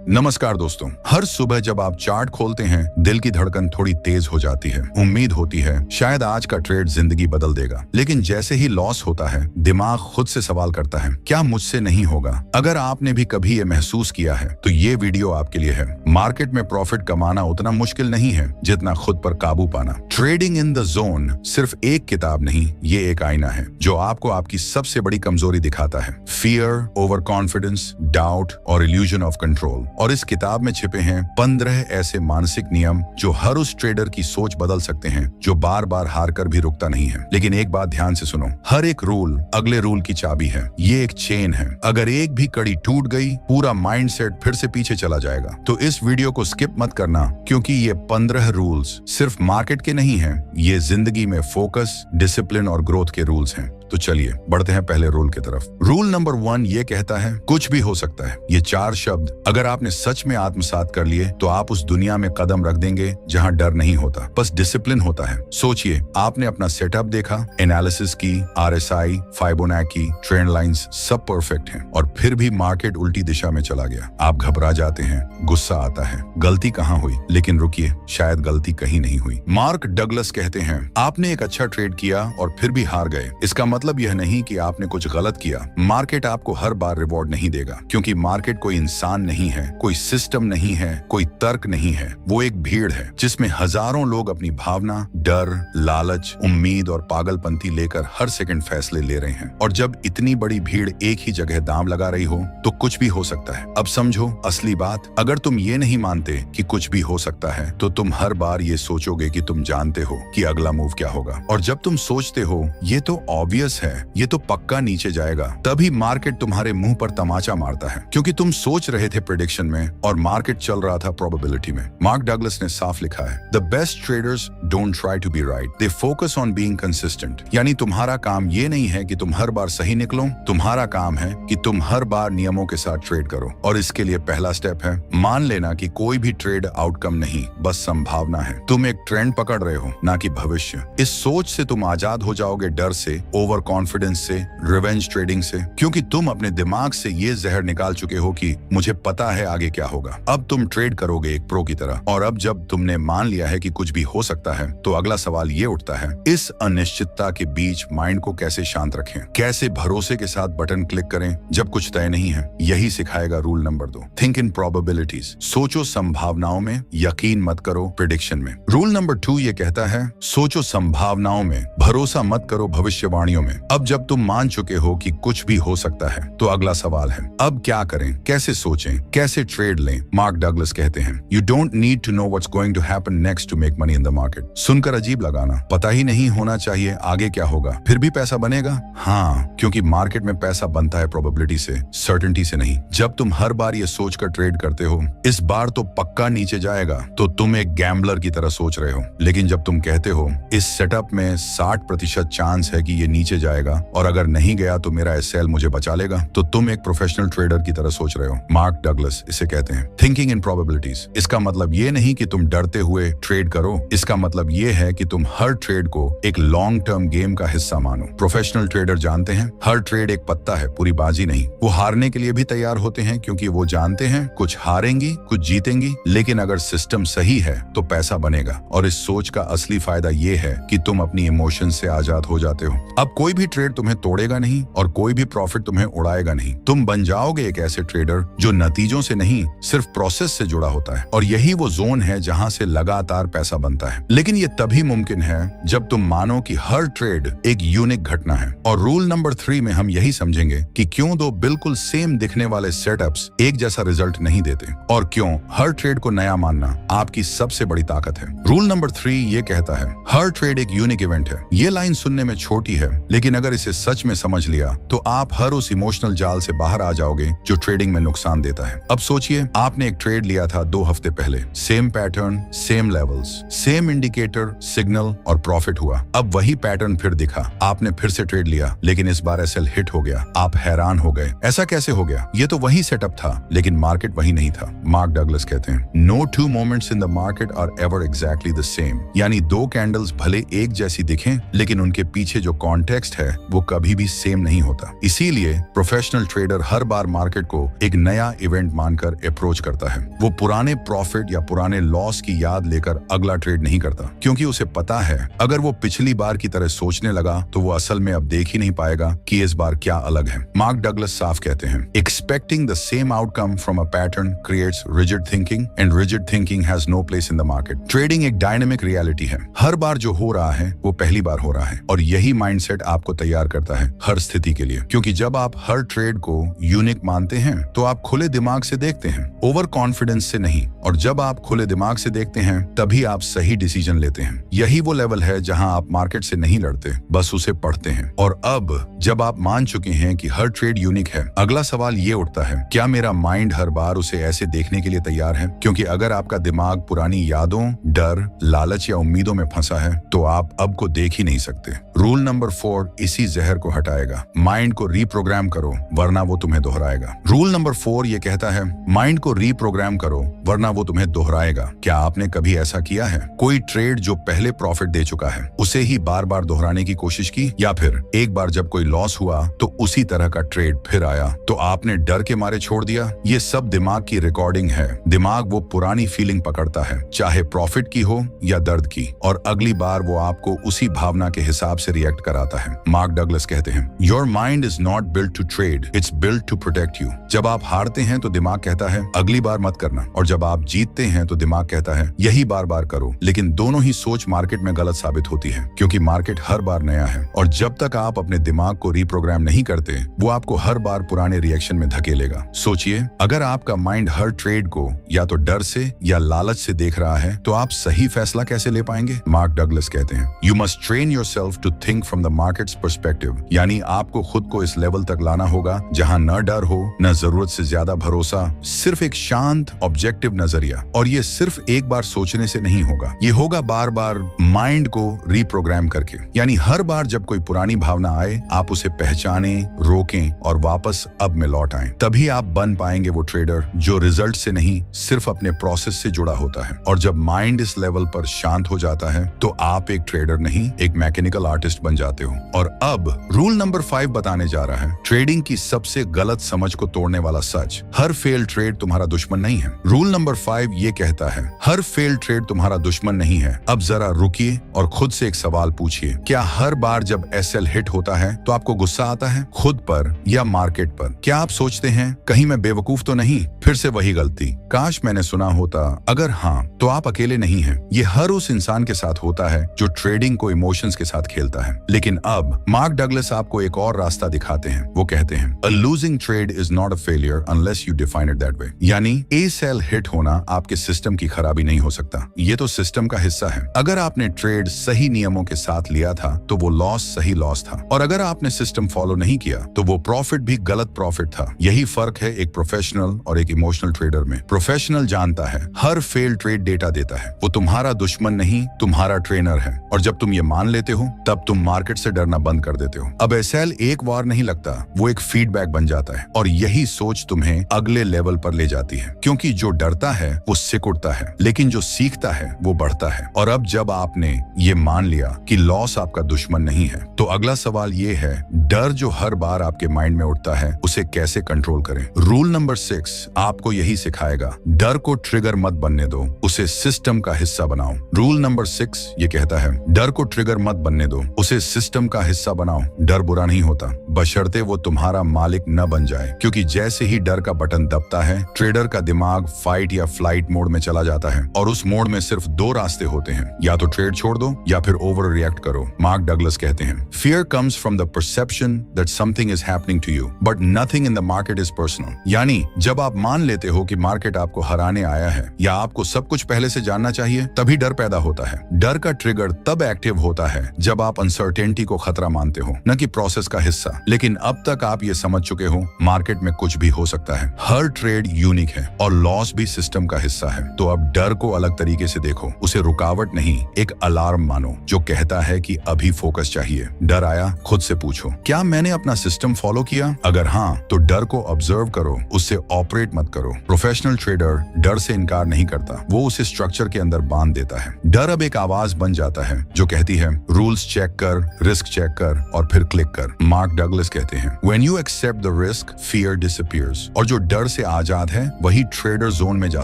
नमस्कार दोस्तों, हर सुबह जब आप चार्ट खोलते हैं दिल की धड़कन थोड़ी तेज हो जाती है। उम्मीद होती है शायद आज का ट्रेड जिंदगी बदल देगा, लेकिन जैसे ही लॉस होता है दिमाग खुद से सवाल करता है, क्या मुझसे नहीं होगा? अगर आपने भी कभी ये महसूस किया है तो ये वीडियो आपके लिए है। मार्केट में प्रॉफिट कमाना उतना मुश्किल नहीं है जितना खुद पर काबू पाना। ट्रेडिंग इन द जोन सिर्फ एक किताब नहीं, ये एक आईना है जो आपको आपकी सबसे बड़ी कमजोरी दिखाता है। फियर, ओवर कॉन्फिडेंस, डाउट और इल्यूजन ऑफ कंट्रोल। और इस किताब में छिपे हैं 15 ऐसे मानसिक नियम जो हर उस ट्रेडर की सोच बदल सकते हैं जो बार बार हार कर भी रुकता नहीं है। लेकिन एक बात ध्यान से सुनो, हर एक रूल अगले रूल की चाबी है। ये एक चेन है, अगर एक भी कड़ी टूट गई पूरा माइंडसेट फिर से पीछे चला जाएगा। तो इस वीडियो को स्किप मत करना, क्योंकि ये 15 रूल्स सिर्फ मार्केट के नहीं हैं, ये जिंदगी में फोकस, डिसिप्लिन और ग्रोथ के रूल्स हैं। तो चलिए बढ़ते हैं पहले रूल की तरफ। रूल नंबर 1 ये कहता है कुछ भी हो सकता है। ये 4 शब्द अगर आपने सच में आत्मसात कर लिए तो आप उस दुनिया में कदम रख देंगे जहां डर नहीं होता, बस डिसिप्लिन होता है। सोचिए, आपने अपना सेटअप देखा, एनालिसिस की, RSI, फाइबोनाची, ट्रेंड लाइंस सब परफेक्ट हैं, और फिर भी मार्केट उल्टी दिशा में चला गया। आप घबरा जाते हैं, गुस्सा आता है, गलती कहाँ हुई? लेकिन रुकिए, शायद गलती कहीं नहीं हुई। मार्क डगलस कहते हैं, आपने एक अच्छा ट्रेड किया और फिर भी हार गए। इसका मतलब यह नहीं कि आपने कुछ गलत किया। मार्केट आपको हर बार रिवॉर्ड नहीं देगा, क्योंकि मार्केट कोई इंसान नहीं है, कोई सिस्टम नहीं है, कोई तर्क नहीं है। वो एक भीड़ है जिसमें हजारों लोग अपनी भावना, डर, लालच, उम्मीद और पागलपंती लेकर हर सेकंड फैसले ले रहे हैं। और जब इतनी बड़ी भीड़ एक ही जगह दांव लगा रही हो तो कुछ भी हो सकता है। अब समझो असली बात, अगर तुम ये नहीं मानते कि कुछ भी हो सकता है तो तुम हर बार ये सोचोगे कि तुम जानते हो कि अगला मूव क्या होगा। और जब तुम सोचते हो ये तो ऑब्वियस है, ये तो पक्का नीचे जाएगा, तभी मार्केट तुम्हारे मुंह पर तमाचा मारता है, क्योंकि तुम सोच रहे थे प्रेडिक्शन में और मार्केट चल रहा था प्रोबेबिलिटी में। मार्क डगलस ने साफ लिखा है, the best traders don't try to be right, they focus on being consistent. यानी तुम्हारा काम ये नहीं है कि तुम हर बार सही निकलो, तुम्हारा काम है कि तुम हर बार नियमों के साथ ट्रेड करो। और इसके लिए पहला स्टेप है मान लेना कि कोई भी ट्रेड आउटकम नहीं, बस संभावना है। तुम एक ट्रेंड पकड़ रहे हो, ना कि भविष्य। इस सोच से तुम आजाद हो जाओगे डर से, ओवर कॉन्फिडेंस से, रिवेंज ट्रेडिंग से, क्योंकि तुम अपने दिमाग से ये जहर निकाल चुके हो कि मुझे पता है आगे क्या होगा। अब तुम ट्रेड करोगे एक प्रो की तरह। और अब जब तुमने मान लिया है कि कुछ भी हो सकता है तो अगला सवाल ये उठता है, इस अनिश्चितता के बीच माइंड को कैसे शांत रखें, कैसे भरोसे के साथ बटन क्लिक करें जब कुछ तय नहीं है। यही सिखाएगा rule number 2, think in probabilities. सोचो संभावनाओं में, यकीन मत करो प्रेडिक्शन में। रूल नंबर 2 ये कहता है सोचो संभावनाओं में, भरोसा मत करो भविष्यवाणियों में। अब जब तुम मान चुके हो कि कुछ भी हो सकता है तो अगला सवाल है, अब क्या करें, कैसे सोचें, कैसे ट्रेड लें? मार्क डगलस कहते हैं, you don't need to know what's going to happen next to make money in the market. सुनकर अजीब लगाना, पता ही नहीं होना चाहिए आगे क्या होगा, फिर भी पैसा बनेगा? हाँ, क्योंकि मार्केट में पैसा बनता है प्रोबेबिलिटी से, सर्टेनिटी से नहीं। जब तुम हर बार ये सोचकर ट्रेड करते हो इस बार तो पक्का नीचे जाएगा, तो तुम एक गैम्बलर की तरह सोच रहे हो। लेकिन जब तुम कहते हो इस सेटअप में 60% चांस है कि ये नीचे जाएगा और अगर नहीं गया तो मेरा एसएल मुझे बचा लेगा, तो तुम एक प्रोफेशनल ट्रेडर की तरह सोच रहे हो। मार्क डगलस इसे कहते हैं थिंकिंग इन प्रोबेबिलिटीज। इसका मतलब ये नहीं कि तुम डरते हुए ट्रेड करो, इसका मतलब ये है कि तुम हर ट्रेड को एक लॉन्ग टर्म गेम का हिस्सा मानो। प्रोफेशनल ट्रेडर जानते हैं हर ट्रेड एक पत्ता है, पूरी बाजी नहीं। वो हारने के लिए भी तैयार होते हैं, क्योंकि वो जानते हैं कुछ हारेंगी कुछ जीतेंगी, लेकिन अगर सिस्टम सही है तो पैसा बनेगा। और इस सोच का असली फायदा ये है कि तुम अपनी इमोशन से आजाद हो जाते हो। अब कोई भी ट्रेड तुम्हें तोड़ेगा नहीं और कोई भी प्रॉफिट तुम्हें उड़ाएगा नहीं। तुम बन जाओगे एक ऐसे ट्रेडर जो नतीजों से नहीं सिर्फ प्रोसेस से जुड़ा होता है। और यही वो जोन है जहां से लगातार पैसा बनता है। लेकिन ये तभी मुमकिन है जब तुम मानो कि हर ट्रेड एक यूनिक घटना है। और रूल नंबर 3 में हम यही समझेंगे कि क्यों दो बिल्कुल सेम दिखने वाले सेटअप्स एक जैसा रिजल्ट नहीं देते, और क्यों हर ट्रेड को नया मानना आपकी सबसे बड़ी ताकत है। रूल नंबर 3 ये कहता है हर ट्रेड एक यूनिक इवेंट है। ये लाइन सुनने में छोटी है, लेकिन अगर इसे सच में समझ लिया तो आप हर उस इमोशनल जाल से बाहर आ जाओगे जो ट्रेडिंग में नुकसान देता है। अब सोचिए, आपने एक ट्रेड लिया था 2 हफ्ते पहले, same pattern, same levels, same indicator, signal और प्रॉफिट हुआ। अब वही पैटर्न फिर दिखा, आपने फिर से ट्रेड लिया, लेकिन इस बार एसएल हिट हो गया। आप हैरान हो गए, ऐसा कैसे हो गया? ये तो वही सेटअप था, लेकिन मार्केट वही नहीं था। मार्क डगलस कहते हैं no 2 moments in the market are ever exactly the same. यानी 2 कैंडल्स भले एक जैसी दिखें, लेकिन उनके पीछे जो कॉन्टेक्स्ट कॉन्टेक्स्ट है वो कभी भी सेम नहीं होता। इसीलिए प्रोफेशनल ट्रेडर हर बार मार्केट को एक नया इवेंट मानकर अप्रोच करता है। वो पुराने प्रॉफिट या पुराने लॉस की याद लेकर अगला ट्रेड नहीं करता, क्योंकि उसे पता है अगर वो पिछली बार की तरह सोचने लगा तो वो असल में अब देख ही नहीं पाएगा कि इस बार क्या अलग है। मार्क डगलस साफ कहते हैं, expecting the same outcome from a pattern creates rigid thinking and rigid thinking has no place in the market. Trading एक डायनेमिक रियलिटी है। हर बार जो हो रहा है वो पहली बार हो रहा है, और यही माइंडसेट आपको तैयार करता है हर स्थिति के लिए। क्योंकि जब आप हर ट्रेड को यूनिक मानते हैं तो आप खुले दिमाग से देखते हैं, ओवर कॉन्फिडेंस से नहीं। और जब आप खुले दिमाग से देखते हैं तभी आप सही डिसीजन लेते हैं। यही वो लेवल है जहां आप मार्केट से नहीं लड़ते, बस उसे पढ़ते हैं। और अब जब आप मान चुके हैं कि हर ट्रेड यूनिक है, अगला सवाल ये उठता है, क्या मेरा माइंड हर बार उसे ऐसे देखने के लिए तैयार है? क्योंकि अगर आपका दिमाग पुरानी यादों, डर, लालच या उम्मीदों में फंसा है तो आप अब को देख ही नहीं सकते। रूल नंबर 4 इसी जहर को हटाएगा। माइंड को रीप्रोग्राम करो वरना वो तुम्हें दोहराएगा। रूल नंबर 4 ये कहता है, माइंड को रीप्रोग्राम करो वरना वो तुम्हें दोहराएगा। क्या आपने कभी ऐसा किया है? कोई ट्रेड जो पहले प्रॉफिट दे चुका है उसे ही बार बार दोहराने की कोशिश की, या फिर एक बार जब कोई लॉस हुआ तो उसी तरह का ट्रेड फिर आया तो आपने डर के मारे छोड़ दिया? ये सब दिमाग की रिकॉर्डिंग है। दिमाग वो पुरानी फीलिंग पकड़ता है, चाहे प्रॉफिट की हो या दर्द की, और अगली बार वो आपको उसी भावना के हिसाब से रिएक्ट कराता है। मार्क डगलस कहते हैं, your mind is not built to trade, it's built to protect you. जब आप हारते हैं तो दिमाग कहता है अगली बार मत करना, और जब आप जीतते हैं तो दिमाग कहता है यही बार बार करो। लेकिन दोनों ही सोच मार्केट में गलत साबित होती है, क्योंकि मार्केट हर बार नया है, और जब तक आप अपने दिमाग को रीप्रोग्राम नहीं करते वो आपको हर बार पुराने रिएक्शन में धकेलेगा। सोचिए, अगर आपका माइंड हर ट्रेड को या तो डर से या लालच से देख रहा है तो आप सही फैसला कैसे ले पाएंगे? मार्क डगलस कहते हैं, you must train yourself to think from the market's perspective. यानी आपको खुद को इस लेवल तक लाना होगा जहां न डर हो, न जरूरत से ज्यादा भरोसा, सिर्फ एक शांत ऑब्जेक्टिव नजरिया। और ये सिर्फ एक बार सोचने से नहीं होगा, ये होगा बार बार माइंड को रीप्रोग्राम करके। यानी हर बार जब कोई पुरानी भावना आए आप उसे पहचाने, रोकें और वापस अब में लौट आएं। तभी आप बन पाएंगे वो ट्रेडर जो रिजल्ट से नहीं सिर्फ अपने प्रोसेस से जुड़ा होता है। और जब माइंड इस लेवल पर शांत हो जाता है तो आप एक ट्रेडर नहीं, एक मैकेनिकल आर्टिस्ट बन जाते हो। और अब रूल नंबर 5 बताने जा रहा है, ट्रेडिंग की सबसे गलत समझ को तोड़ने वाला सच, हर फेल ट्रेड तुम्हारा दुश्मन नहीं है। रूल नंबर 5 ये कहता है, हर फेल ट्रेड तुम्हारा दुश्मन नहीं है। अब जरा रुकिए और खुद से एक सवाल पूछिए, क्या हर बार जब एसएल हिट होता है तो आपको गुस्सा आता है, खुद पर या मार्केट पर? क्या आप सोचते हैं कहीं मैं बेवकूफ तो नहीं, फिर से वही गलती, काश मैंने सुना होता? अगर हाँ तो आप अकेले नहीं हैं। ये हर उस इंसान के साथ होता है जो ट्रेडिंग को इमोशंस के साथ खेलता है। लेकिन अब मार्क डगलस आपको एक और रास्ता दिखाते हैं। वो कहते हैं, a losing trade is not a failure unless you define it that way. यानी ए सेल हिट होना आपके सिस्टम की खराबी नहीं हो सकता, ये तो सिस्टम का हिस्सा है। अगर आपने ट्रेड सही नियमों के साथ लिया था तो वो लॉस सही लॉस था, और अगर आपने सिस्टम फॉलो नहीं किया तो वो प्रॉफिट भी गलत प्रॉफिट था। यही फर्क है एक प्रोफेशनल और एक इमोशनल ट्रेडर में। प्रोफेशनल जानता है हर फेल ट्रेड डेटा देता है, वो तुम्हारा दुश्मन नहीं तुम्हारा ट्रेनर है। और जब तुम ये मान लेते हो तब तुम मार्केट से डरना बंद कर देते हो। अब एसएल एक वार नहीं लगता, वो एक फीडबैक बन जाता है, और यही सोच तुम्हें अगले लेवल पर ले जाती है। क्योंकि जो डरता है वो सिकुड़ता है, लेकिन जो सीखता है वो बढ़ता है। और अब जब आपने ये मान लिया कि लॉस आपका दुश्मन नहीं है तो अगला सवाल ये है, डर जो हर बार आपके माइंड में उठता है उसे कैसे कंट्रोल करें? रूल नंबर 6 आपको यही सिखाएगा, डर को ट्रिगर मत बनने दो, उसे सिस्टम का हिस्सा बनाओ। रूल नंबर 6 ये कहता है, डर को ट्रिगर मत बनने दो, उसे सिस्टम का हिस्सा बनाओ। डर बुरा नहीं होता, बशर्ते वो तुम्हारा मालिक न बन जाए। क्योंकि जैसे ही डर का बटन दबता है ट्रेडर का दिमाग फाइट या फ्लाइट मोड में चला जाता है, और उस मोड में सिर्फ 2 रास्ते होते हैं, या तो ट्रेड छोड़ दो या फिर ओवर रिएक्ट करो। मार्क डगलस कहते हैं, fear comes from the perception that something is happening to you but nothing in the market is personal. यानी जब आप मान लेते हो कि मार्केट आपको हराने आया है या आपको सब कुछ पहले से जानना चाहिए, तभी डर पैदा होता है। डर का ट्रिगर तब एक्टिव होता है जब आप अनसर्टेनिटी को खतरा मानते हो, न कि प्रोसेस का हिस्सा। लेकिन अब तक आप ये समझ चुके हो, मार्केट में कुछ भी हो सकता है, हर ट्रेड यूनिक है और लॉस भी सिस्टम का हिस्सा है। तो अब डर को अलग तरीके से देखो, उसे रुकावट नहीं एक अलार्म मानो जो कहता है कि अभी फोकस चाहिए। डर आया, खुद से पूछो, क्या मैंने अपना सिस्टम फॉलो किया? अगर हाँ तो डर को ऑब्जर्व करो, उससे ऑपरेट मत करो। प्रोफेशनल ट्रेडर डर से इनकार नहीं करता, वो उसे इसे स्ट्रक्चर के अंदर बांध देता है। डर अब एक आवाज बन जाता है जो कहती है रूल्स चेक कर, रिस्क चेक कर और फिर क्लिक कर। मार्क डगलस कहते हैं when you accept the risk fear disappears. और जो डर से आजाद है वही ट्रेडर जोन में जा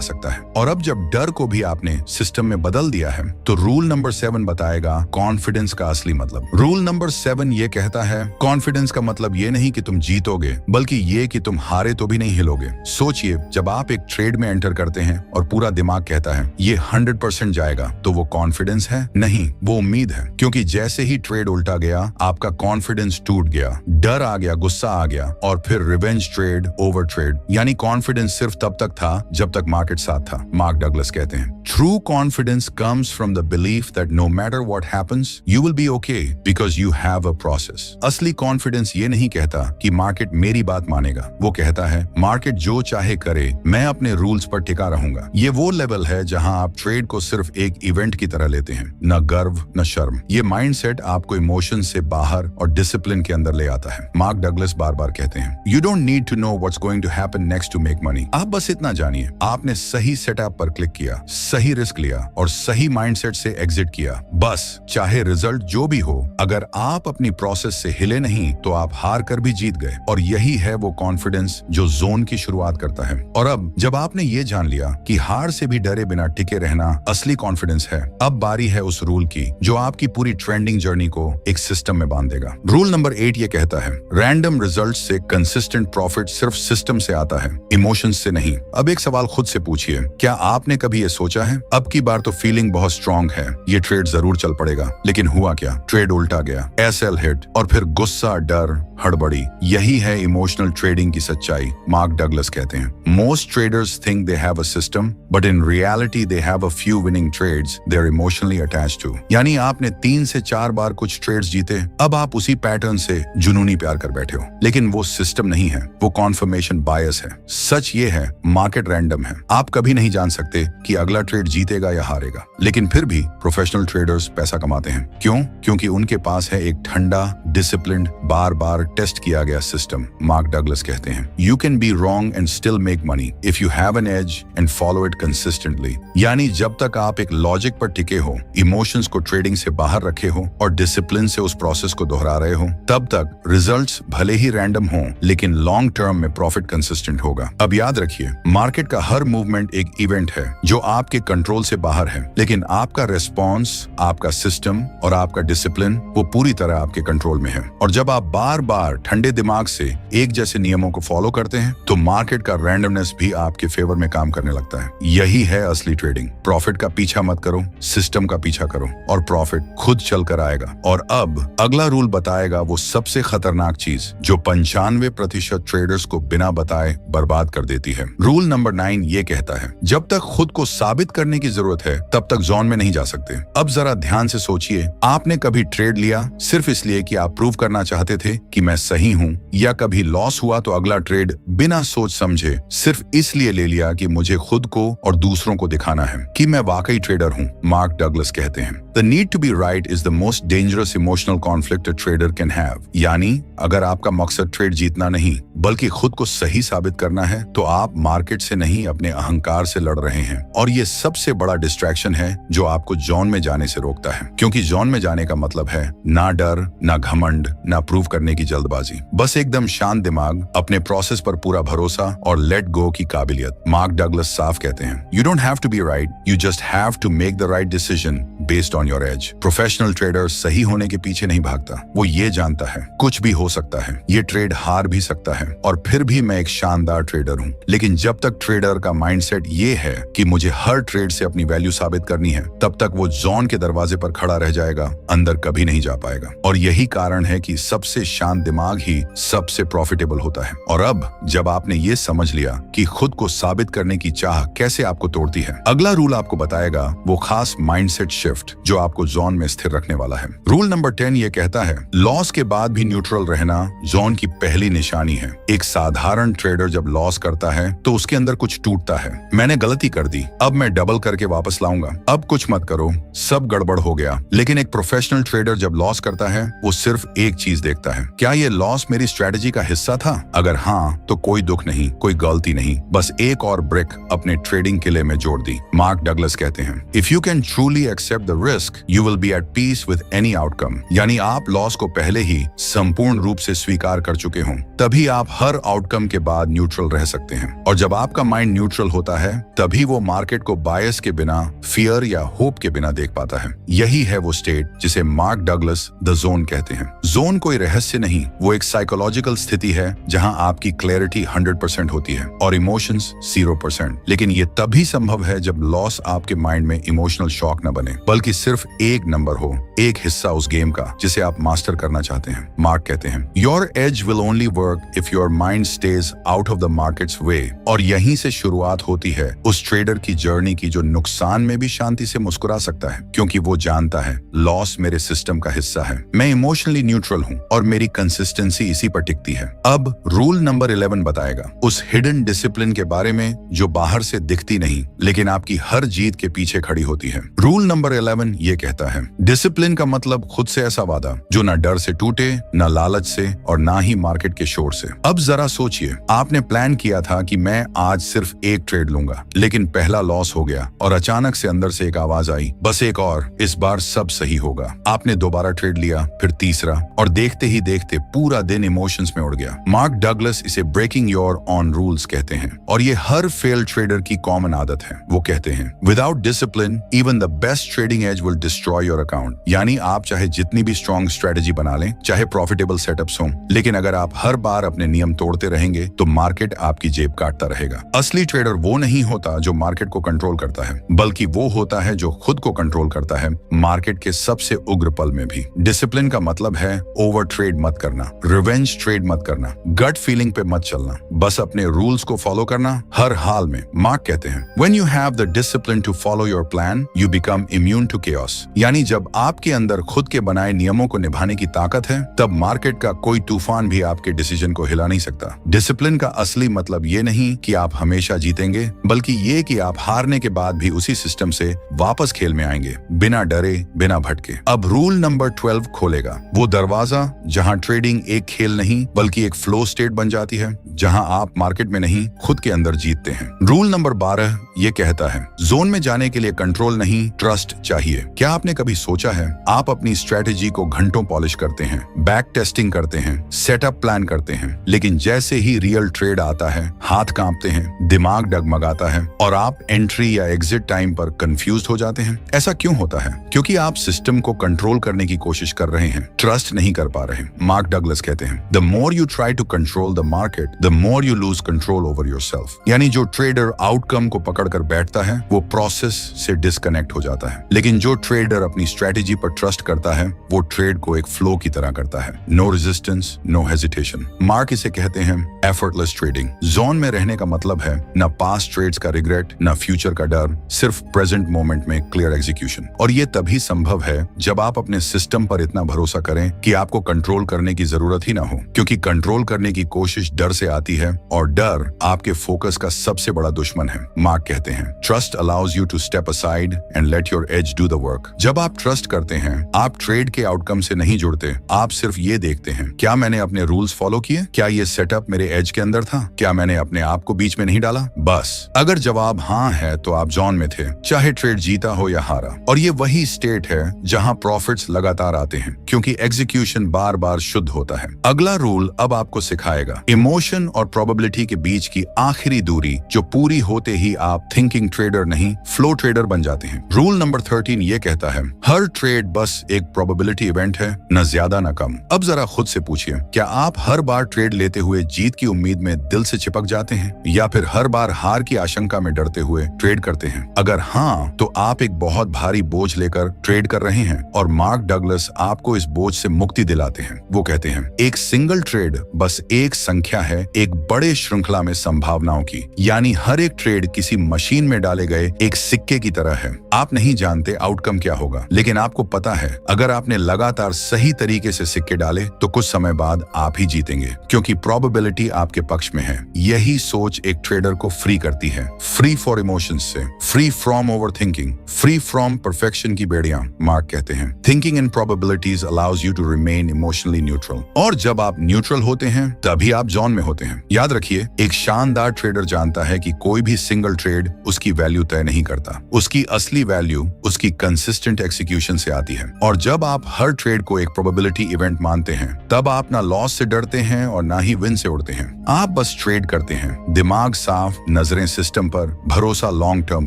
सकता है। और अब जब डर को भी आपने सिस्टम में बदल दिया है तो रूल नंबर 7 बताएगा कॉन्फिडेंस का असली मतलब। रूल नंबर 7 ये कहता है कॉन्फिडेंस का मतलब ये नहीं कि तुम जीतोगे बल्कि ये कि तुम हारे तो भी नहीं हिलोगे। सोचिए जब आप एक ट्रेड में एंटर करते हैं और पूरा दिमाग कहता है ये 100% जाएगा तो वो कॉन्फिडेंस है? नहीं, वो उम्मीद है। क्योंकि जैसे ही ट्रेड उल्टा गया आपका कॉन्फिडेंस टूट गया, डर आ गया, गुस्सा आ गया और फिर रिवेंज ट्रेड, ओवर ट्रेड। यानी कॉन्फिडेंस सिर्फ तब तक था जब तक मार्केट साथ था। मार्क डगलस कहते हैं true confidence comes from the belief that no matter what happens you will be okay because you have a process. असली कॉन्फिडेंस ये नहीं कहता कि मार्केट मेरी बात मानेगा, वो कहता है मार्केट जो चाहे करे, मैं अपने रूल्स पर टिका रहूंगा। ये वो लेवल है जहां आप ट्रेड को सिर्फ एक इवेंट की तरह लेते हैं, न गर्व न शर्म। ये माइंडसेट आपको इमोशन से बाहर और डिसिप्लिन के अंदर ले आता है। मार्क डगलस बार बार कहते हैं you don't need to know what's going to happen next to make money. आप बस इतना जानिए आपने सही सेटअप पर क्लिक किया, सही रिस्क लिया और सही माइंडसेट से एग्जिट किया। बस चाहे रिजल्ट जो भी हो, अगर आप अपनी प्रोसेस से हिले नहीं तो आप हार कर भी जीत गए। और यही है वो कॉन्फिडेंस जो जोन की शुरुआत करता है। और अब जब आपने ये जान लिया कि हार से भी डरे बिना टिके रहना असली कॉन्फिडेंस है, अब बारी है उस रूल की जो आपकी पूरी ट्रेंडिंग जर्नी को एक सिस्टम में बांध देगा। रूल नंबर 8 ये कहता है रैंडम रिजल्ट से कंसिस्टेंट प्रॉफिट सिर्फ सिस्टम से आता है, इमोशंस से नहीं। अब एक सवाल खुद से पूछिए, क्या आपने कभी ये सोचा है अब की बार तो फीलिंग बहुत स्ट्रांग है, ये ट्रेड जरूर चल पड़ेगा, लेकिन हुआ क्या? ट्रेड उल्टा गया, एसएल हिट और फिर गुस्सा, डर, हड़बड़ी। यही है इमोशनल ट्रेडिंग की सच्चाई। मार्क डगलस कहते हैं most traders think they have a system but in reality they have a few winning trades they are emotionally attached to. यानी आपने 3 से 4 बार कुछ ट्रेड्स जीते, अब आप उसी पैटर्न से जुनूनी प्यार कर बैठे हो। लेकिन वो सिस्टम नहीं है, वो कॉन्फर्मेशन बायस है। सच ये है मार्केट रैंडम है, आप कभी नहीं जान सकते कि अगला ट्रेड जीतेगा या हारेगा। लेकिन फिर भी प्रोफेशनल ट्रेडर्स पैसा कमाते हैं। क्यों? क्योंकि उनके पास है एक ठंडा, डिसिप्लिन्ड, बार बार टेस्ट किया गया सिस्टम। मार्क डगलस कहते हैं you can be wrong and still make money if you have an edge and follow it consistently. यानी जब तक आप एक लॉजिक पर टिके हो, इमोशंस को ट्रेडिंग से बाहर रखे हो और डिसिप्लिन से उस प्रोसेस को दोहरा रहे हो, तब तक रिजल्ट्स भले ही रैंडम हो लेकिन लॉन्ग टर्म में प्रॉफिट कंसिस्टेंट होगा। अब याद रखिए मार्केट का हर मूवमेंट एक इवेंट है जो आपके कंट्रोल से बाहर है, लेकिन आपका रेस्पॉन्स, आपका सिस्टम और आपका डिसिप्लिन वो पूरी तरह आपके कंट्रोल में है। और जब आप बार बार ठंडे दिमाग से एक जैसे नियमों को फॉलो करते हैं तो मार्केट का रैंडमनेस भी आपके फेवर में काम करने लगता है। यही है असली ट्रेडिंग। प्रॉफिट का पीछा मत करो, सिस्टम का पीछा करो और प्रॉफिट खुद चल कर आएगा। और अब अगला रूल बताएगा वो सबसे खतरनाक चीज जो 95% ट्रेडर्स को बिना बताए बर्बाद कर देती है। रूल नंबर 9 ये कहता है जब तक खुद को साबित करने की जरूरत है तब तक जोन में नहीं जा सकते। अब जरा ध्यान से सोचिए, आपने कभी ट्रेड लिया सिर्फ इसलिए कि आप प्रूव करना चाहते थे कि मैं सही हूं, या कभी लॉस हुआ तो अगला ट्रेड बिना सोच समझे सिर्फ इसलिए ले लिया कि मुझे खुद को और दूसरों को दिखाना है कि मैं वाकई ट्रेडर हूं। मार्क डगलस कहते हैं the need to be right is the most dangerous emotional conflict a trader can have. यानी अगर आपका मकसद ट्रेड जीतना नहीं बल्कि खुद को सही साबित करना है तो आप मार्केट से नहीं अपने अहंकार से लड़ रहे हैं। और ये सबसे बड़ा डिस्ट्रैक्शन है जो आपको जोन में जाने से रोकता है, क्योंकि जोन में जाने का मतलब है ना डर, ना घमंड, ना प्रूव करने की जल्दबाजी, बस एकदम शांत दिमाग, अपने प्रोसेस पर पूरा भरोसा और लेट गो की काबिलियत। मार्क डगलस साफ कहते हैं you don't have to be right, you just have to make the right decision based on your edge. Professional trader सही होने के पीछे नहीं भागता, वो ये जानता है कुछ भी हो सकता है, ये ट्रेड हार भी सकता है और फिर भी मैं एक शानदार ट्रेडर हूँ। लेकिन जब तक ट्रेडर का माइंडसेट ये है कि मुझे हर ट्रेड से अपनी वैल्यू साबित करनी है, तब तक वो जोन के दरवाजे पर खड़ा रह जाएगा, अंदर कभी नहीं जा पाएगा। और यही कारण है कि सबसे शांत दिमाग ही सबसे प्रॉफिटेबल होता है। और अब जब आपने ये समझ लिया कि खुद को साबित करने की चाह कैसे आपको तोड़ती है, अगला रूल आपको बताएगा वो खास माइंडसेट शिफ्ट जो आपको जोन में स्थिर रखने वाला है। रूल नंबर 10 ये कहता है लॉस के बाद भी न्यूट्रल रहना जोन की पहली निशानी है। एक साधारण ट्रेडर जब लॉस करता है तो उसके अंदर कुछ टूटता है, मैंने गलती कर दी, अब मैं डबल करके वापस लाऊंगा, अब कुछ मत करो, सब गड़बड़ हो गया। लेकिन एक प्रोफेशनल ट्रेडर जब लॉस करता है वो सिर्फ एक चीज देखता है, क्या ये लॉस मेरी स्ट्रेटजी का हिस्सा था? अगर हाँ, तो कोई दुख नहीं, कोई गलती नहीं, बस एक और ब्रिक अपने ट्रेडिंग किले में जोड़ दी। मार्क डगलस कहते हैं, if you can truly accept the risk you will be at peace with any outcome. यानी आप लॉस को पहले ही संपूर्ण रूप से स्वीकार कर चुके हों, तभी आप हर आउटकम के बाद न्यूट्रल रह सकते हैं। और जब आपका माइंड न्यूट्रल होता है, तभी वो मार्केट को बायस के बिना, फियर या होप के बिना देख पाता है। यही है वो स्टेट जिसे मार्क डगलस द जोन कहते हैं। जोन कोई रहस्य नहीं, वो एक साइकोलॉजिकल स्थिति है जहां आपकी क्लैरिटी 100% होती है और इमोशंस 0%। लेकिन ये तभी संभव है जब लॉस आपके माइंड में इमोशनल शॉक न बने, बल्कि सिर्फ एक नंबर हो, एक हिस्सा उस गेम का जिसे आप मास्टर करना चाहते हैं। मार्क कहते हैं, your edge will only work if your mind stays out of the market's way. और यहीं से शुरुआत होती है उस ट्रेडर की जर्नी की जो नुकसान में भी शांति से मुस्कुरा सकता है, क्योंकि वो जानता है लॉस मेरे सिस्टम का हिस्सा है, मैं इमोशनली न्यूट्रल हूँ और मेरी कंसिस्टेंसी इसी पर टिकती है। अब रूल नंबर 11 बताएगा उस हिडन डिसिप्लिन के बारे में जो बाहर से दिखती नहीं लेकिन आपकी हर जीत के पीछे खड़ी होती है। रूल नंबर 11 ये कहता है, डिसिप्लिन का मतलब खुद से ऐसा वादा जो ना डर से टूटे, ना लालच से और ना ही मार्केट के शोर से। अब जरा सोचिए, आपने प्लान किया था कि मैं आज सिर्फ एक ट्रेड लूंगा, लेकिन पहला लॉस हो गया और अचानक से अंदर से एक आवाज आई, बस एक और, इस बार सब सही होगा। आपने दोबारा ट्रेड लिया, फिर तीसरा, और देखते ही देखते पूरा दिन इमोशंस में उड़ गया। मार्क डगलस इसे ब्रेकिंग योर ऑन रूल्स कहते हैं और ये हर फेल ट्रेडर की कॉमन आदत है। वो कहते हैं, without discipline even the best trading edge will destroy your account. यानी आप चाहे जितनी भी स्ट्रॉन्ग स्ट्रेटजी बना लें, चाहे प्रॉफिटेबल सेटअप्स हों, लेकिन अगर आप हर बार अपने नियम तोड़ते रहेंगे तो मार्केट आपकी जेब काटता रहेगा। असली ट्रेडर वो नहीं होता जो मार्केट को कंट्रोल करता है, बल्कि वो होता है जो खुद को कंट्रोल करता है, मार्केट के सबसे उग्र पल में भी। डिसिप्लिन का मतलब है ओवर ट्रेड मत करना, रिवेंज ट्रेड मत करना, गट फीलिंग पे मत चलना, बस अपने रूल्स को फॉलो करना हर हाल में। मार्क कहते हैं, when you have the discipline to follow your plan you become immune to chaos. यानी जब आपके अंदर खुद के बनाए नियमों को निभाने की ताकत है, तब मार्केट का कोई तूफान भी आपके डिसीजन को हिला नहीं सकता। डिसिप्लिन का असली मतलब ये नहीं कि आप हमेशा जीतेंगे, बल्कि ये कि आप हारने के बाद भी उसी सिस्टम से वापस खेल में आएंगे, बिना डरे, बिना भटके। अब रूल नंबर 12 खोलेगा वो दरवाजा जहां ट्रेडिंग एक खेल नहीं बल्कि एक फ्लो स्टेट बन जाती है, जहां आप मार्केट में नहीं खुद के अंदर जीतते हैं। रूल नंबर 12 ये कहता है, जोन में जाने के लिए कंट्रोल नहीं, ट्रस्ट चाहिए। क्या आपने कभी सोचा है, आप अपनी स्ट्रेटेजी को घंटों पॉलिश करते हैं, बैक टेस्टिंग करते हैं, सेटअप प्लान करते हैं, लेकिन जैसे ही रियल ट्रेड आता है, हाथ कांपते हैं, दिमाग डगमगाता है और आप एंट्री या एग्जिट टाइम पर कंफ्यूज हो जाते हैं। ऐसा क्यों होता है? क्योंकि आप सिस्टम को कंट्रोल करने की कोशिश कर रहे हैं, ट्रस्ट नहीं कर पा रहे। मार्क डगलस कहते हैं, the more you try to control the market the more you lose control over yourself. यानी जो ट्रेडर आउटकम को पकड़कर बैठता है वो प्रोसेस से डिस्कनेक्ट हो जाता है, लेकिन जो ट्रेडर अपनी स्ट्रेटेजी पर ट्रस्ट करता है वो ट्रेड को एक फ्लो की तरह करता है। No resistance, no hesitation. Mark इसे कहते हैं एफर्टलेस ट्रेडिंग। जोन में रहने का मतलब है न पास्ट ट्रेड्स का रिग्रेट, न फ्यूचर का डर, सिर्फ प्रेजेंट मोमेंट में क्लियर एग्जीक्यूशन। और ये तभी संभव है जब आप अपने सिस्टम पर इतना भरोसा करें कि आपको कंट्रोल करने की जरूरत ही ना हो, क्योंकि कंट्रोल करने की कोशिश डर से आती है और डर आपके फोकस का सबसे बड़ा दुश्मन है। मार्क कहते हैं, trust allows you to step aside and let your edge do the work. जब आप ट्रस्ट करते हैं, आप ट्रेड के आउटकम से नहीं जुड़ते, आप सिर्फ ये देखते हैं, क्या मैंने अपने रूल्स फॉलो किए, क्या ये सेटअप मेरे एज के अंदर था, क्या मैंने अपने आप को बीच में नहीं डाला। बस अगर जवाब हाँ है तो आप जोन में थे, चाहे ट्रेड जीता हो या हारा। और ये वही स्टेट है जहां प्रॉफिट्स लगातार आते हैं, क्योंकि एग्जीक्यूशन बार बार शुद्ध होता है। अगला रूल अब आपको सिखाएगा इमोशन और प्रोबेबिलिटी के बीच की आखिरी दूरी, जो पूरी होते ही आप थिंकिंग ट्रेडर नहीं फ्लो ट्रेडर बन जाते हैं। रूल नंबर 13 ये कहता है, हर ट्रेड बस एक प्रोबेबिलिटी इवेंट है, न ज्यादा न कम। अब जरा खुद से पूछिए, क्या आप हर बार ट्रेड लेते हुए जीत की उम्मीद में दिल से चिपक जाते हैं, या फिर हर बार हार की आशंका में डरते हुए ट्रेड करते हैं? अगर हाँ, तो आप एक बहुत भारी बोझ लेकर ट्रेड कर रहे हैं और मार्क डगलस आपको इस बोझ से मुक्ति दिलाते हैं। वो कहते हैं, एक सिंगल ट्रेड बस एक संख्या है एक बड़े श्रृंखला में संभावनाओं की। यानी हर एक ट्रेड किसी मशीन में डाले गए एक सिक्के की तरह है। आप नहीं जानते आउटकम क्या होगा, लेकिन आपको पता है अगर आपने लगातार सही तरीके से सिक्के डाले तो कुछ समय बाद आप ही जीतेंगे। जीतेंगे, क्योंकि प्रोबेबिलिटी आपके पक्ष में है। यही सोच एक ट्रेडर को फ्री करती है, फ्री फॉर इमोशंस से, free from overthinking, free from perfection की बेड़ियां। मार्क कहते हैं, thinking in probabilities allows you to remain emotionally neutral. और जब आप न्यूट्रल होते हैं तभी आप जोन में होते हैं। याद रखिए, एक शानदार ट्रेडर जानता है कि कोई भी सिंगल ट्रेड उसकी वैल्यू तय नहीं करता। उसकी असली वैल्यू उसकी कंसिस्टेंट एग्जीक्यूशन से आती है। और जब आप हर ट्रेड को एक प्रोबेबिलिटी इवेंट मानते हैं, तब आप ना लॉस से डरते हैं और ना ही विन से उड़ते हैं। आप बस ट्रेड करते हैं, दिमाग साफ, नजरें सिस्टम पर, भरोसा लॉन्ग टर्म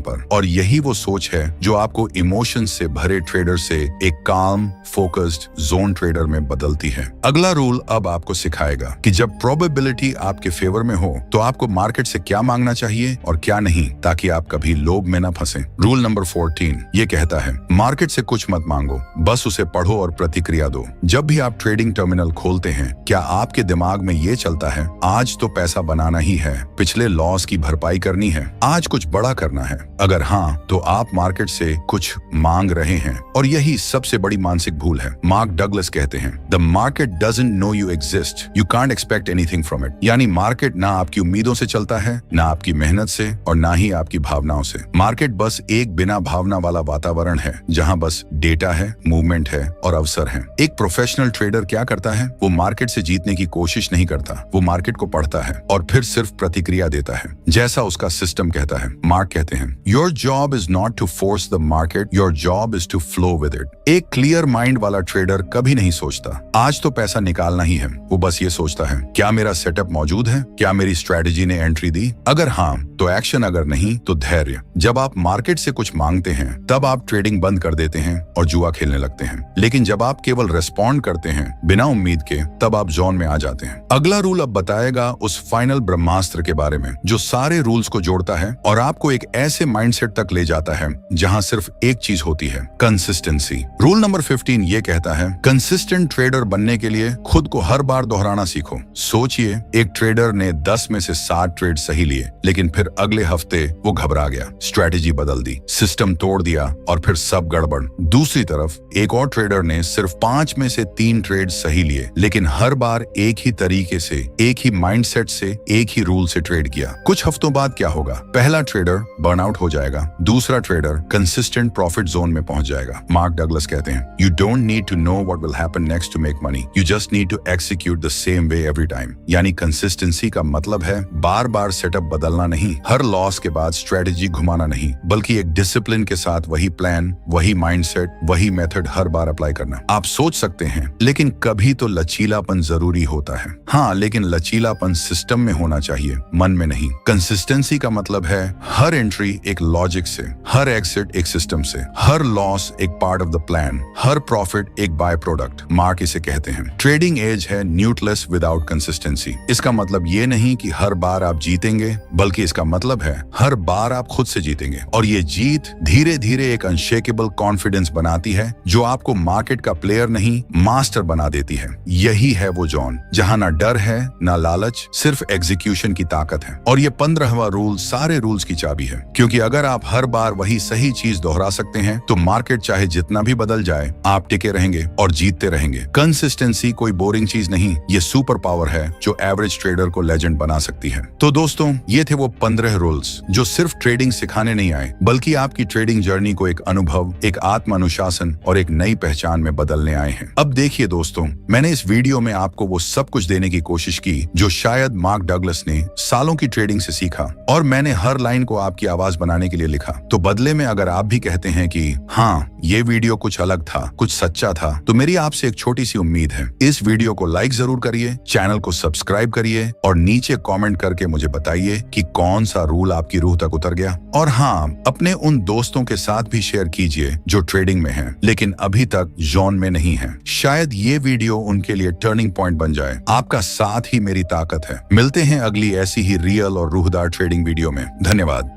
पर। और यही वो सोच है जो आपको इमोशन से भरे ट्रेडर से एक काम, फोकस्ड जोन ट्रेडर में बदलती है। अगला रूल अब आपको सिखाएगा कि जब प्रोबेबिलिटी आपके फेवर में हो तो आपको मार्केट से क्या मांगना चाहिए और क्या नहीं, ताकि आप कभी लोभ में न फंसे। रूल नंबर 14 ये कहता है, मार्केट से कुछ मत मांगो, बस उसे पढ़ो और प्रतिक्रिया दो। जब भी आप ट्रेडिंग टर्मिनल खोलते हैं, क्या आपके दिमाग में ये चलता है, आज तो पैसा बनाना ही है, पिछले लॉस की भरपाई करनी है, आज कुछ बड़ा करना है? अगर हाँ, तो आप मार्केट से कुछ मांग रहे हैं, और यही सबसे बड़ी मानसिक भूल है। मार्क डगलस कहते हैं, the market doesn't know you exist, you can't expect anything from it. यानी मार्केट ना आपकी उम्मीदों से चलता है, ना आपकी मेहनत से, और ना ही आपकी भावनाओं से। मार्केट बस एक बिना भावना वाला वातावरण है, जहां बस डेटा है, मूवमेंट है और अवसर है। एक प्रोफेशनल ट्रेडर क्या करता है? वो मार्केट से जीतने की कोशिश नहीं करता, वो मार्केट को पढ़ता है और फिर सिर्फ प्रतिक्रिया देता है, जैसा उसका सिस्टम कहता है। मार्क कहते हैं, your job is not to force the market, your job is to flow with it. एक क्लियर माइंड वाला ट्रेडर कभी नहीं सोचता आज तो पैसा निकालना ही है। वो बस ये सोचता है, क्या मेरा सेटअप मौजूद है? क्या मेरी स्ट्रेटेजी ने एंट्री दी? अगर हाँ तो एक्शन, अगर नहीं तो धैर्य। जब आप मार्केट से कुछ मांगते हैं, तब आप ट्रेडिंग बंद कर देते हैं और जुआ खेलने लगते हैं। लेकिन जब आप केवल रिस्पॉन्ड करते हैं बिना उम्मीद के, तब आप जोन में आ जाते हैं। अगला रूल अब बताएगा उस फाइनल ब्रह्मास्त्र के बारे में जो सारे रूल्स को जोड़ता है और आपको एक ऐसे माइंडसेट तक ले जाता है जहां सिर्फ एक चीज होती है, कंसिस्टेंसी। रूल नंबर 15 ये कहता है, कंसिस्टेंट ट्रेडर बनने के लिए खुद को हर बार दोहराना सीखो। सोचिए, एक ट्रेडर ने 10 में से 7 ट्रेड सही लिए, लेकिन फिर अगले हफ्ते वो घबरा गया, स्ट्रेटेजी बदल दी, सिस्टम तोड़ दिया और फिर सब गड़बड़। दूसरी तरफ एक और ट्रेडर ने सिर्फ 5 में से 3 ट्रेड सही लिए, लेकिन हर बार एक ही तरीके से, एक ही माइंडसेट से, एक ही रूल से ट्रेड किया। कुछ हफ्तों बाद क्या होगा? पहला ट्रेडर बर्नआउट हो जाएगा, दूसरा ट्रेडर कंसिस्टेंट प्रॉफिट जोन में पहुंच जाएगा। मार्क डगलस कहते हैं, you don't need to know what will happen next to make money, you just need to execute the same way every time. यानी कंसिस्टेंसी का मतलब है बार बार सेटअप बदलना नहीं, हर लॉस के बाद स्ट्रेटेजी घुमाना नहीं, बल्कि एक डिसिप्लिन के साथ वही प्लान, वही माइंडसेट, वही मेथड हर बार अप्लाई करना। आप सोच सकते हैं, लेकिन कभी तो लचीलापन जरूरी होता है। हाँ, लेकिन लचीलापन सिस्टम में होना चाहिए, मन में नहीं। कंसिस्टेंसी का मतलब है हर एंट्री एक लॉजिक से, हर एग्जिट एक सिस्टम से, हर लॉस एक part of the plan, her profit एक बाय प्रोडक्ट। मार्क इसे कहते हैं, ट्रेडिंग एज है न्यूट्रलेस विदाउट कंसिस्टेंसी। इसका मतलब ये नहीं कि हर बार आप जीतेंगे, बल्कि इसका मतलब है हर बार आप खुद से जीतेंगे। और ये जीत धीरे धीरे एक अनशेकेबल कॉन्फिडेंस बनाती है, जो आपको मार्केट का प्लेयर नहीं, मास्टर बना देती है। यही है वो जोन जहां ना डर है, ना लालच, सिर्फ एग्जीक्यूशन की ताकत है। और ये 15वां रूल सारे रूल्स की चाबी है, क्योंकि अगर आप हर बार वही सही चीज दोहरा सकते हैं, तो मार्केट चाहे जितना भी बदल जाए, आप टिके रहेंगे और जीतते रहेंगे। कंसिस्टेंसी कोई बोरिंग चीज नहीं, ये सुपर पावर है जो एवरेज ट्रेडर को लेजेंड बना सकती है। तो दोस्तों, ये थे वो 15 रूल्स जो सिर्फ ट्रेडिंग सिखाने नहीं आए, बल्कि आपकी ट्रेडिंग जर्नी को एक अनुभव, एक आत्म अनुशासन और एक नई पहचान में बदलने आए हैं। अब देखिए दोस्तों, मैंने इस वीडियो में आपको वो सब कुछ देने की कोशिश की जो शायद मार्क डगलस ने सालों की ट्रेडिंग से सीखा, और मैंने हर लाइन को आपकी आवाज बनाने के लिए लिखा। तो बदले में अगर आप भी कहते हैं कि हाँ, ये वीडियो कुछ अलग था, कुछ सच्चा था, तो मेरी आपसे एक छोटी सी उम्मीद है, इस वीडियो को लाइक जरूर करिए, चैनल को सब्सक्राइब करिए और नीचे कमेंट करके मुझे बताइए कि कौन सा रूल आपकी रूह तक उतर गया। और हाँ, अपने उन दोस्तों के साथ भी शेयर कीजिए जो ट्रेडिंग में हैं, लेकिन अभी तक जोन में नहीं है। शायद ये वीडियो उनके लिए टर्निंग पॉइंट बन जाए। आपका साथ ही मेरी ताकत है। मिलते हैं अगली ऐसी ही रियल और रूहदार ट्रेडिंग वीडियो में। धन्यवाद।